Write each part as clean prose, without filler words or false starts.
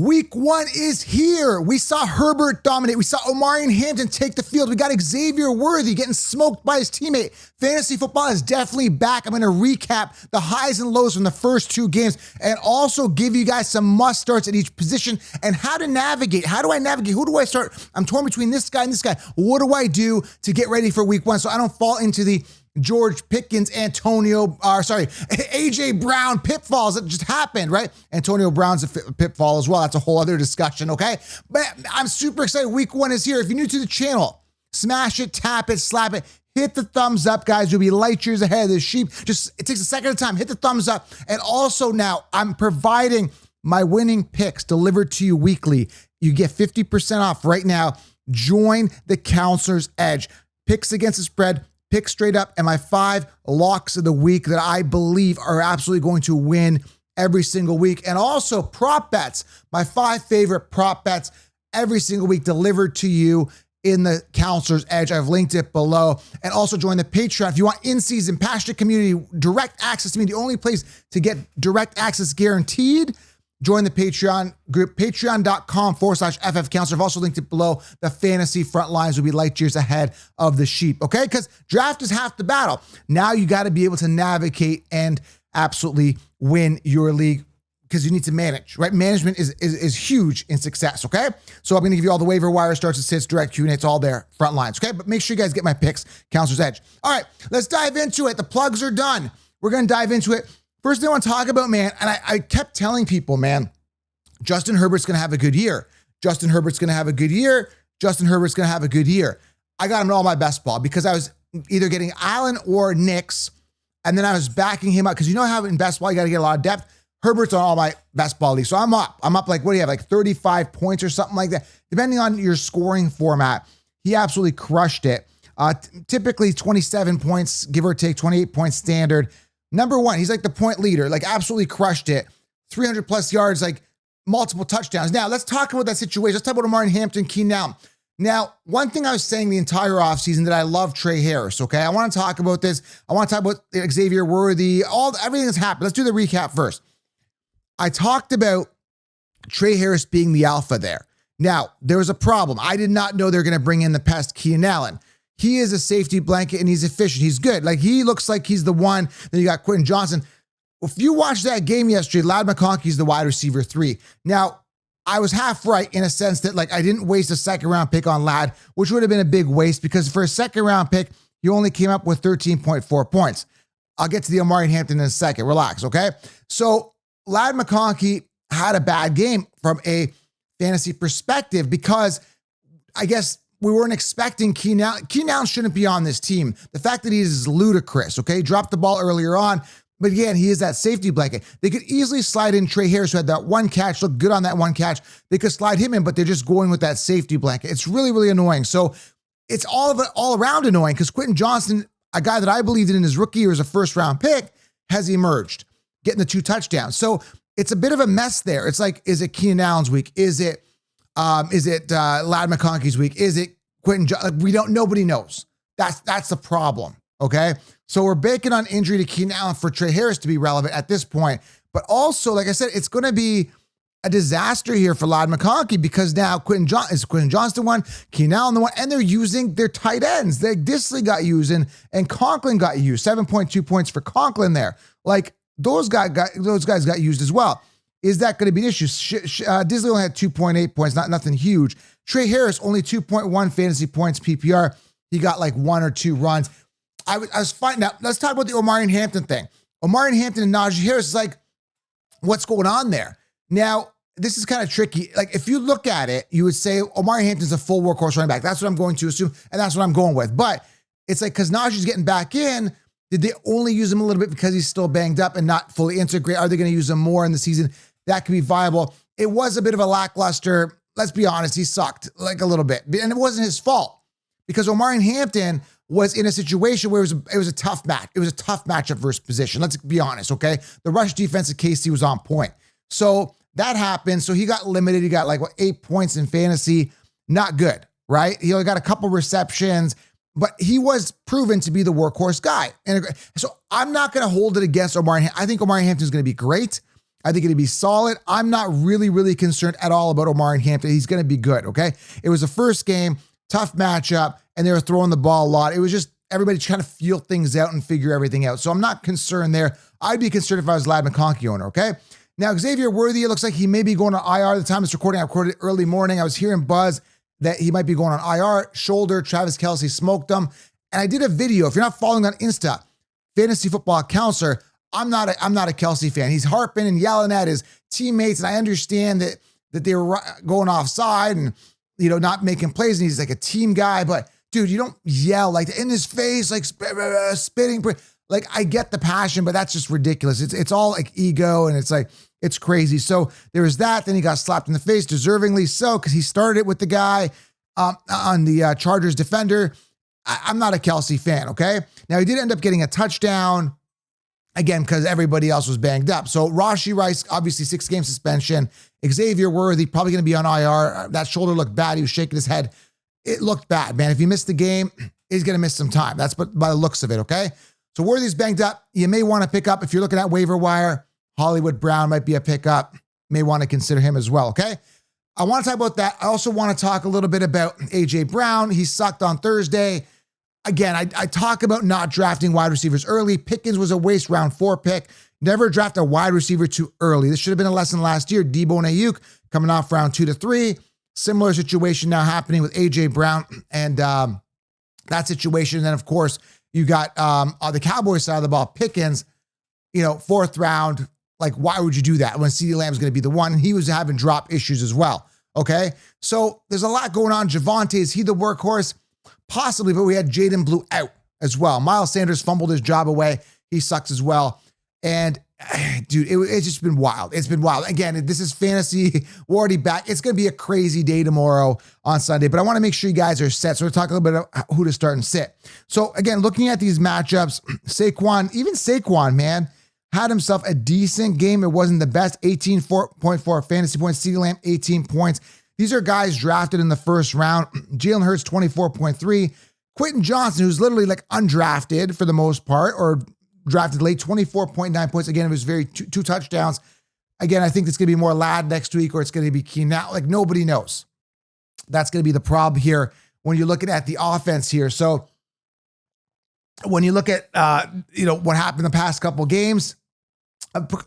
Week 1 is here. We saw Herbert dominate. We saw Omarion Hampton take the field. We got Xavier Worthy getting smoked by his teammate. Fantasy football is definitely back. I'm going to recap the highs and lows from the first 2 games and also give you guys some must starts at each position and how to navigate. How do I navigate? Who do I start? I'm torn between this guy and this guy. What do I do to get ready for week 1 so I don't fall into the George Pickens, AJ Brown pitfalls that just happened, right? Antonio Brown's a pitfall as well. That's a whole other discussion, okay? But I'm super excited. Week 1 is here. If you're new to the channel, smash it, tap it, slap it, hit the thumbs up, guys. You'll be light years ahead of the sheep. It takes a second at a time. Hit the thumbs up. And also now, I'm providing my winning picks delivered to you weekly. You get 50% off right now. Join the Counselor's Edge. Picks against the spread, pick straight up, and my 5 locks of the week that I believe are absolutely going to win every single week. And also prop bets, my 5 favorite prop bets every single week delivered to you in the Counselor's Edge. I've linked it below. And also join the Patreon. If you want in-season, passionate community, direct access to me, the only place to get direct access guaranteed, join the Patreon group, patreon.com/FF Counselor. I've also linked it below. The fantasy Frontlines will be light years ahead of the sheep, okay? Because draft is half the battle. Now you got to be able to navigate and absolutely win your league because you need to manage, right? Management is huge in success, okay? So I'm going to give you all the waiver wire starts and sits, direct Q&A. It's all there, Frontlines, okay? But make sure you guys get my picks, Counselor's Edge. All right, let's dive into it. The plugs are done. We're going to dive into it. First thing I want to talk about, man, and I kept telling people, man, Justin Herbert's going to have a good year. Justin Herbert's going to have a good year. Justin Herbert's going to have a good year. I got him in all my best ball because I was either getting Allen or Knicks, and then I was backing him up because you know how in best ball you got to get a lot of depth. Herbert's on all my best ball leagues. So I'm up. Like, what do you have, like 35 points or something like that? Depending on your scoring format, he absolutely crushed it. Typically 27 points, give or take, 28 points standard. Number 1, he's like the point leader, like absolutely crushed it. 300 plus yards, like multiple touchdowns. Now, let's talk about that situation. Let's talk about Omarion Hampton, Keenan Allen. Now, one thing I was saying the entire offseason that I love Trey Harris, okay? I want to talk about this. I want to talk about Xavier Worthy, everything that's happened. Let's do the recap first. I talked about Trey Harris being the alpha there. Now, there was a problem. I did not know they were going to bring in the pest Keenan Allen. He is a safety blanket and he's efficient. He's good. Like he looks like he's the one. Then you got Quentin Johnson. If you watched that game yesterday, Ladd McConkey's the wide receiver 3. Now, I was half right in a sense that like I didn't waste a second round pick on Ladd, which would have been a big waste because for a second round pick, you only came up with 13.4 points. I'll get to the Omarion Hampton in a second. Relax, okay? So Ladd McConkey had a bad game from a fantasy perspective because I guess we weren't expecting Keenan Allen. Keenan Allen shouldn't be on this team. The fact that he is ludicrous, okay? Dropped the ball earlier on, but again, he is that safety blanket. They could easily slide in Trey Harris, who had that one catch, looked good on that one catch. They could slide him in, but they're just going with that safety blanket. It's really, really annoying. So it's all around annoying because Quentin Johnson, a guy that I believed in his rookie year as a first-round pick, has emerged, getting the 2 touchdowns. So it's a bit of a mess there. It's like, is it Keenan Allen's week? Is it Ladd McConkey's week? Is it Quentin? Nobody knows. That's the problem. Okay. So we're banking on injury to Keenan Allen for Trey Harris to be relevant at this point. But also, like I said, it's going to be a disaster here for Ladd McConkey because now Quentin Johnston one, Keenan Allen the one, and they're using their tight ends. Disley got used and Conklin got used. 7.2 points for Conklin there. Like those guys got used as well. Is that going to be an issue? Disley only had 2.8 points, nothing huge. Trey Harris, only 2.1 fantasy points PPR. He got like 1 or 2 runs. I was fine. Now, let's talk about the Omarion Hampton thing. Omarion Hampton and Najee Harris is like, what's going on there? Now, this is kind of tricky. Like, if you look at it, you would say Omarion Hampton's a full workhorse running back. That's what I'm going to assume, and that's what I'm going with. But it's like, because Najee's getting back in, did they only use him a little bit because he's still banged up and not fully integrated? Are they going to use him more in the season? That could be viable. It was a bit of a lackluster. Let's be honest, he sucked like a little bit. And it wasn't his fault because Omarion Hampton was in a situation where it was a tough match. It was a tough matchup versus position. Let's be honest, okay? The rush defense at KC was on point. So that happened. So he got limited. He got like 8 points in fantasy. Not good, right? He only got a couple receptions, but he was proven to be the workhorse guy. And so I'm not going to hold it against Omarion. I think Omarion Hampton is going to be great. I think it'd be solid. I'm not really concerned at all about Omarion Hampton. He's going to be good, okay? It was the first game, tough matchup, and they were throwing the ball a lot. It was just everybody trying to feel things out and figure everything out. So I'm not concerned there. I'd be concerned if I was Lad McConkey owner, okay? Now, Xavier Worthy, it looks like he may be going on IR. The time it's recording, I recorded it early morning. I was hearing buzz that he might be going on IR. Shoulder, Travis Kelce smoked him. And I did a video. If you're not following on Insta, Fantasy Football Counselor, I'm not a Kelce fan. He's harping and yelling at his teammates, and I understand that they were going offside and, not making plays, and he's like a team guy. But, dude, you don't yell like in his face, like spitting. Like, I get the passion, but that's just ridiculous. It's all like ego, and it's like, it's crazy. So there was that. Then he got slapped in the face, deservingly so, because he started it with the guy on the Chargers defender. I'm not a Kelce fan, okay? Now, he did end up getting a touchdown, again, because everybody else was banged up. So Rashee Rice, obviously 6-game suspension. Xavier Worthy, probably going to be on IR. That shoulder looked bad. He was shaking his head. It looked bad, man. If he missed the game, he's going to miss some time. That's by the looks of it, okay? So Worthy's banged up. You may want to pick up, if you're looking at waiver wire, Hollywood Brown might be a pickup. May want to consider him as well, okay? I want to talk about that. I also want to talk a little bit about A.J. Brown. He sucked on Thursday. Again, I talk about not drafting wide receivers early. Pickens was a waste, round 4 pick. Never draft a wide receiver too early. This should have been a lesson last year. Debo and Ayuk coming off round 2 to 3. Similar situation now happening with A.J. Brown and that situation. And then, of course, you got on the Cowboys side of the ball, Pickens, 4th round. Like, why would you do that when CeeDee Lamb's going to be the one? And he was having drop issues as well, okay? So there's a lot going on. Javonte, is he the workhorse? Possibly, but we had Jaden Blue out as well. Miles Sanders fumbled his job away. He sucks as well. And, dude, it's just been wild. It's been wild. Again, this is fantasy. We're already back. It's going to be a crazy day tomorrow on Sunday, but I want to make sure you guys are set. So we'll talk a little bit about who to start and sit. So, again, looking at these matchups, Saquon, man, had himself a decent game. It wasn't the best. 18.4 fantasy points. CeeDee Lamb, 18 points. These are guys drafted in the first round. Jalen Hurts, 24.3. Quentin Johnson, who's literally like undrafted for the most part, or drafted late, 24.9 points. Again, it was two touchdowns. Again, I think it's going to be more Lad next week, or it's going to be Keenan. Now, like, nobody knows. That's going to be the problem here when you're looking at the offense here. So when you look at, what happened the past couple games,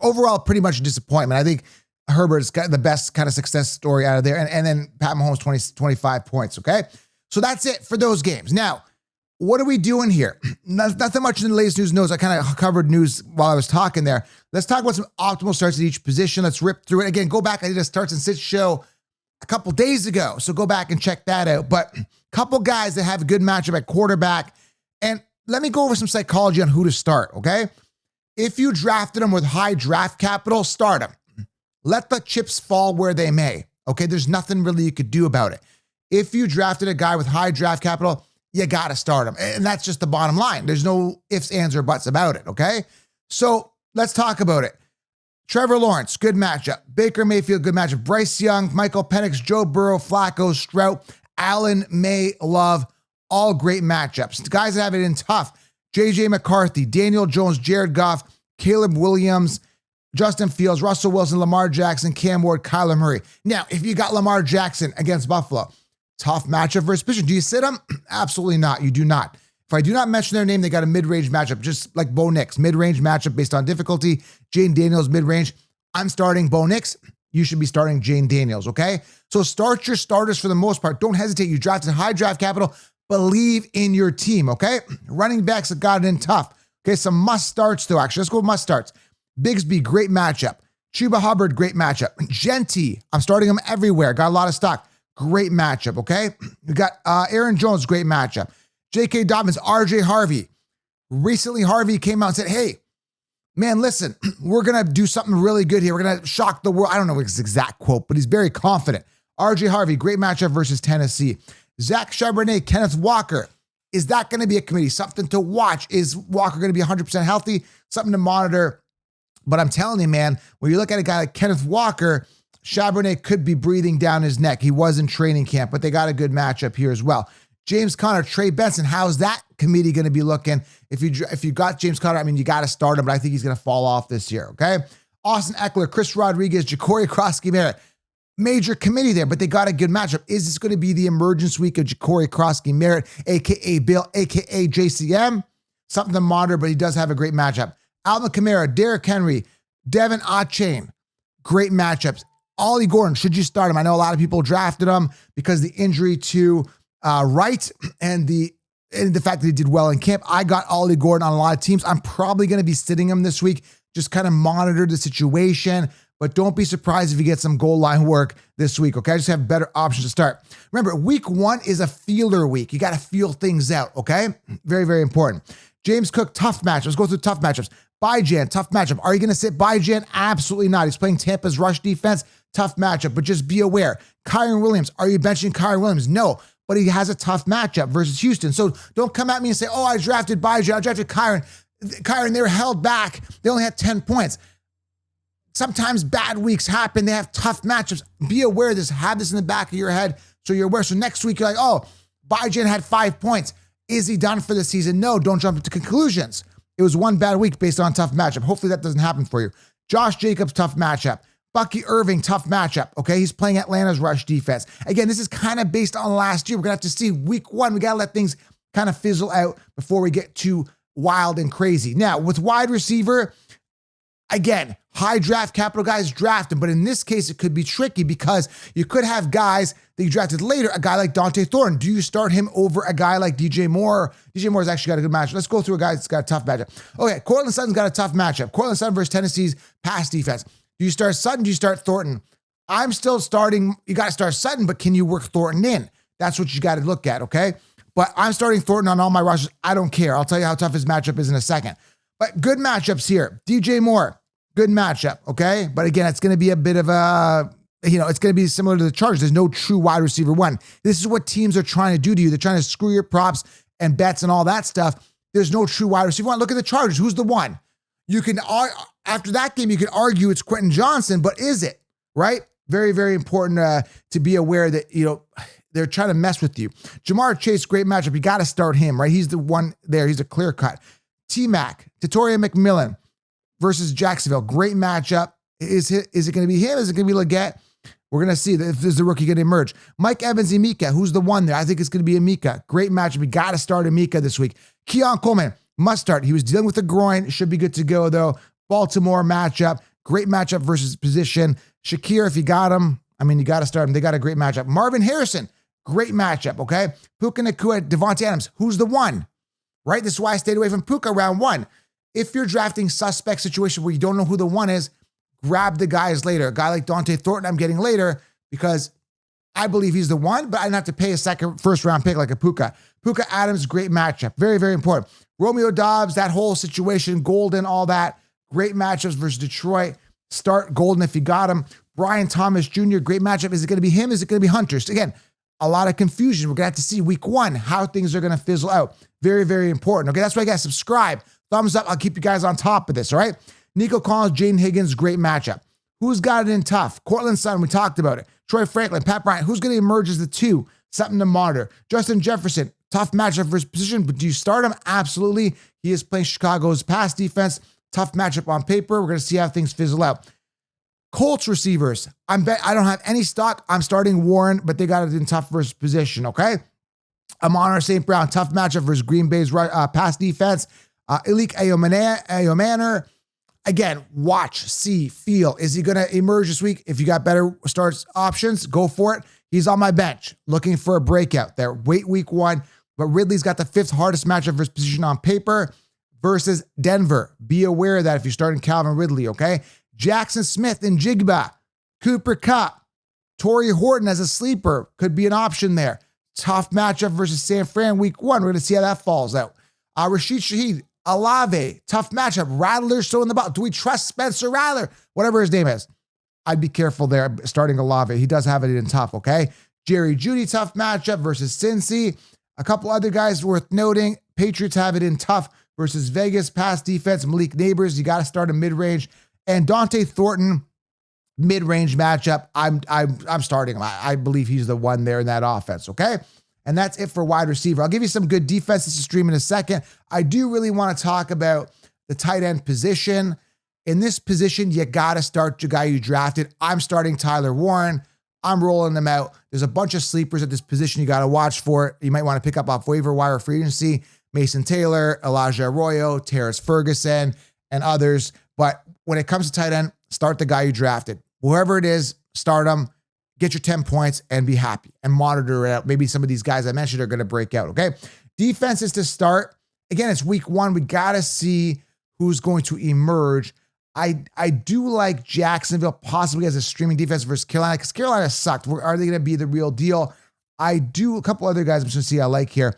overall, pretty much a disappointment. I think Herbert's got the best kind of success story out of there. And then Pat Mahomes, 25 points, okay? So that's it for those games. Now, what are we doing here? Nothing much in the latest news knows. I kind of covered news while I was talking there. Let's talk about some optimal starts at each position. Let's rip through it. Again, go back. I did a starts and sits show a couple days ago, so go back and check that out. But a couple guys that have a good matchup at quarterback. And let me go over some psychology on who to start, okay? If you drafted them with high draft capital, start them. Let the chips fall where they may, okay? There's nothing really you could do about it. If you drafted a guy with high draft capital, you got to start him. And that's just the bottom line. There's no ifs, ands, or buts about it, okay? So let's talk about it. Trevor Lawrence, good matchup. Baker Mayfield, good matchup. Bryce Young, Michael Penix, Joe Burrow, Flacco, Stroud, Allen, May, Love, all great matchups. The guys that have it in tough, J.J. McCarthy, Daniel Jones, Jared Goff, Caleb Williams, Justin Fields, Russell Wilson, Lamar Jackson, Cam Ward, Kyler Murray. Now, if you got Lamar Jackson against Buffalo, tough matchup versus position. Do you sit him? Absolutely not. You do not. If I do not mention their name, they got a mid-range matchup, just like Bo Nix. Mid-range matchup based on difficulty. Jane Daniels, mid-range. I'm starting Bo Nix. You should be starting Jane Daniels, okay? So start your starters for the most part. Don't hesitate. You drafted high draft capital. Believe in your team, okay? Running backs have got it in tough. Okay, some must starts though, actually. Let's go with must starts. Bigsby, great matchup. Chuba Hubbard, great matchup. Genty, I'm starting him everywhere. Got a lot of stock. Great matchup, okay? We got Aaron Jones, great matchup. J.K. Dobbins, R.J. Harvey. Recently, Harvey came out and said, hey, man, listen, we're going to do something really good here. We're going to shock the world. I don't know his exact quote, but he's very confident. R.J. Harvey, great matchup versus Tennessee. Zach Charbonnet, Kenneth Walker. Is that going to be a committee? Something to watch? Is Walker going to be 100% healthy? Something to monitor. But I'm telling you, man, when you look at a guy like Kenneth Walker, Charbonnet could be breathing down his neck. He was in training camp, but they got a good matchup here as well. James Conner, Trey Benson, how's that committee going to be looking? If you got James Conner, I mean, you got to start him, but I think he's going to fall off this year, okay? Austin Eckler, Chris Rodriguez, Ja'Cory Krosky-Merritt. Major committee there, but they got a good matchup. Is this going to be the emergence week of Ja'Cory Krosky-Merritt, a.k.a. Bill, a.k.a. JCM? Something to monitor, but he does have a great matchup. Alvin Kamara, Derrick Henry, Devin Achane. Great matchups. Ollie Gordon, should you start him? I know a lot of people drafted him because the injury to Wright and the fact that he did well in camp. I got Ollie Gordon on a lot of teams. I'm probably going to be sitting him this week. Just kind of monitor the situation. But don't be surprised if you get some goal line work this week, okay? I just have better options to start. Remember, week 1 is a feeler week. You got to feel things out, okay? Very, very important. James Cook, tough matchup. Let's go through tough matchups. Bijan, tough matchup. Are you going to sit Bijan? Absolutely not. He's playing Tampa's rush defense. Tough matchup, but just be aware. Kyron Williams, are you benching Kyron Williams? No, but he has a tough matchup versus Houston. So don't come at me and say, oh, I drafted Bijan, I drafted Kyron. Kyron, they were held back. They only had 10 points. Sometimes bad weeks happen. They have tough matchups. Be aware of this. Have this in the back of your head so you're aware. So next week, you're like, oh, Bijan had 5 points. Is he done for the season? No, don't jump to conclusions. It was one bad week based on a tough matchup. Hopefully that doesn't happen for you. Josh Jacobs, tough matchup. Bucky Irving, tough matchup. Okay, he's playing Atlanta's rush defense. Again, this is kind of based on last year. We're going to have to see week 1. We got to let things kind of fizzle out before we get too wild and crazy. Now, with wide receiver, again, high draft capital guys draft them, but in this case, it could be tricky because you could have guys that you drafted later, a guy like Dante Thornton. Do you start him over a guy like DJ Moore? DJ Moore's actually got a good matchup. Let's go through a guy that's got a tough matchup. Okay, Cortland Sutton's got a tough matchup. Cortland Sutton versus Tennessee's pass defense. Do you start Sutton? Do you start Thornton? I'm still starting. You got to start Sutton, but can you work Thornton in? That's what you got to look at, okay? But I'm starting Thornton on all my rosters. I don't care. I'll tell you how tough his matchup is in a second. But good matchups here. DJ Moore, good matchup, okay? But again, it's going to be a bit of a, it's going to be similar to the Chargers. There's no true wide receiver one. This is what teams are trying to do to you. They're trying to screw your props and bets and all that stuff. There's no true wide receiver one. Look at the Chargers. Who's the one? You can, after that game, you can argue it's Quentin Johnson, but is it, right? Very, very important to be aware that, they're trying to mess with you. Jamar Chase, great matchup. You got to start him, right? He's the one there. He's a clear cut. T-Mac, Tatoria McMillan versus Jacksonville. Great matchup. Is it going to be him? Is it going to be Leggett? We're going to see if there's a rookie going to emerge. Mike Evans, Emeka. Who's the one there? I think it's going to be Emeka. Great matchup. We got to start Emeka this week. Keon Coleman, must start. He was dealing with a groin. Should be good to go, though. Baltimore matchup. Great matchup versus position. Shakir, if you got him, you got to start him. They got a great matchup. Marvin Harrison, great matchup, okay? Puka Nacua, Devontae Adams. Who's the one? Right? This is why I stayed away from Puka round 1. If you're drafting suspect situation where you don't know who the one is, grab the guys later. A guy like Dante Thornton, I'm getting later because I believe he's the one, but I don't have to pay a first round pick like a Puka. Puka Adams, great matchup. Very, very important. Romeo Dobbs, that whole situation, Golden, all that. Great matchups versus Detroit. Start Golden if you got him. Brian Thomas Jr., great matchup. Is it going to be him? Is it going to be Hunters? Again, a lot of confusion. We're going to have to see week 1 how things are going to fizzle out. Very, very important. Okay, that's why you got to subscribe. Thumbs up. I'll keep you guys on top of this, all right? Nico Collins, Jaden Higgins, great matchup. Who's got it in tough? Cortland Sutton, we talked about it. Troy Franklin, Pat Bryant. Who's going to emerge as the 2? Something to monitor. Justin Jefferson, tough matchup for his position, but do you start him? Absolutely. He is playing Chicago's pass defense. Tough matchup on paper. We're going to see how things fizzle out. Colts receivers. I don't have any stock. I'm starting Warren, but they got it in tough versus position, okay? Amon St. Brown, tough matchup versus Green Bay's pass defense. Elik Ayomanor. Again, watch, see, feel. Is he going to emerge this week? If you got better starts options, go for it. He's on my bench, looking for a breakout there. Wait week 1, but Ridley's got the 5th hardest matchup versus position on paper versus Denver. Be aware of that if you're starting Calvin Ridley, okay? Jackson Smith and Jigba, Cooper Kupp, Torrey Horton as a sleeper could be an option there. Tough matchup versus San Fran week 1. We're going to see how that falls out. Rashid Shaheed, Olave, tough matchup. Rattler still in the bottom. Do we trust Spencer Rattler? Whatever his name is. I'd be careful there starting Olave. He does have it in tough, okay? Jerry Jeudy, tough matchup versus Cincy. A couple other guys worth noting. Patriots have it in tough versus Vegas. Pass defense, Malik Neighbors. You got to start a mid-range. And Dante Thornton, mid-range matchup. I'm starting him. I believe he's the one there in that offense, okay? And that's it for wide receiver. I'll give you some good defenses to stream in a second. I do really want to talk about the tight end position. In this position, you got to start your guy you drafted. I'm starting Tyler Warren. I'm rolling them out. There's a bunch of sleepers at this position you got to watch for. You might want to pick up off waiver wire free agency. Mason Taylor, Elijah Arroyo, Terrace Ferguson, and others. But when it comes to tight end, start the guy you drafted. Whoever it is, start him, get your 10 points, and be happy and monitor it out. Maybe some of these guys I mentioned are going to break out, okay? Defenses to start. Again, it's week 1. We got to see who's going to emerge. I do like Jacksonville possibly as a streaming defense versus Carolina because Carolina sucked. Are they going to be the real deal? I do. A couple other guys I'm just going to see I like here.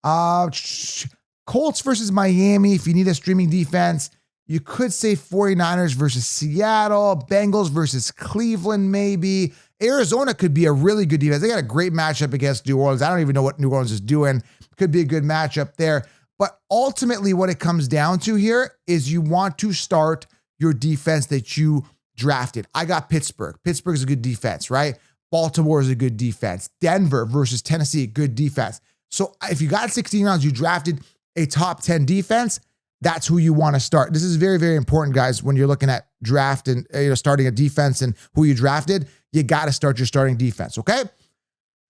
Colts versus Miami. If you need a streaming defense, you could say 49ers versus Seattle, Bengals versus Cleveland, maybe. Arizona could be a really good defense. They got a great matchup against New Orleans. I don't even know what New Orleans is doing. Could be a good matchup there. But ultimately, what it comes down to here is you want to start your defense that you drafted. I got Pittsburgh. Pittsburgh is a good defense, right? Baltimore is a good defense. Denver versus Tennessee, good defense. So if you got 16 rounds, you drafted a top 10 defense, that's who you want to start. This is very, very important, guys, when you're looking at draft and starting a defense and who you drafted, you got to start your starting defense, okay?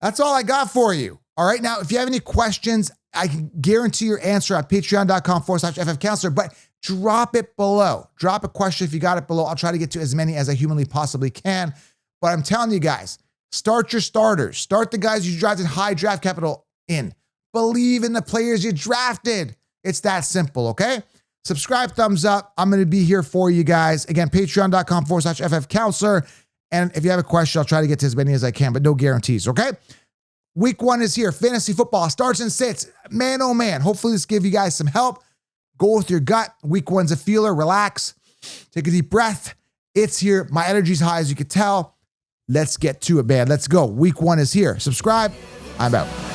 That's all I got for you. All right, now, if you have any questions, I can guarantee your answer at patreon.com/FFcounselor, but drop it below. Drop a question if you got it below. I'll try to get to as many as I humanly possibly can. But I'm telling you guys, start your starters. Start the guys you drafted high draft capital in. Believe in the players you drafted. It's that simple, okay? Subscribe, thumbs up. I'm going to be here for you guys. Again, patreon.com/FFcounselor. And if you have a question, I'll try to get to as many as I can, but no guarantees, okay? Week 1 is here. Fantasy football starts and sits. Man, oh man. Hopefully this give you guys some help. Go with your gut. Week 1's a feeler. Relax. Take a deep breath. It's here. My energy's high, as you can tell. Let's get to it, man. Let's go. Week 1 is here. Subscribe. I'm out.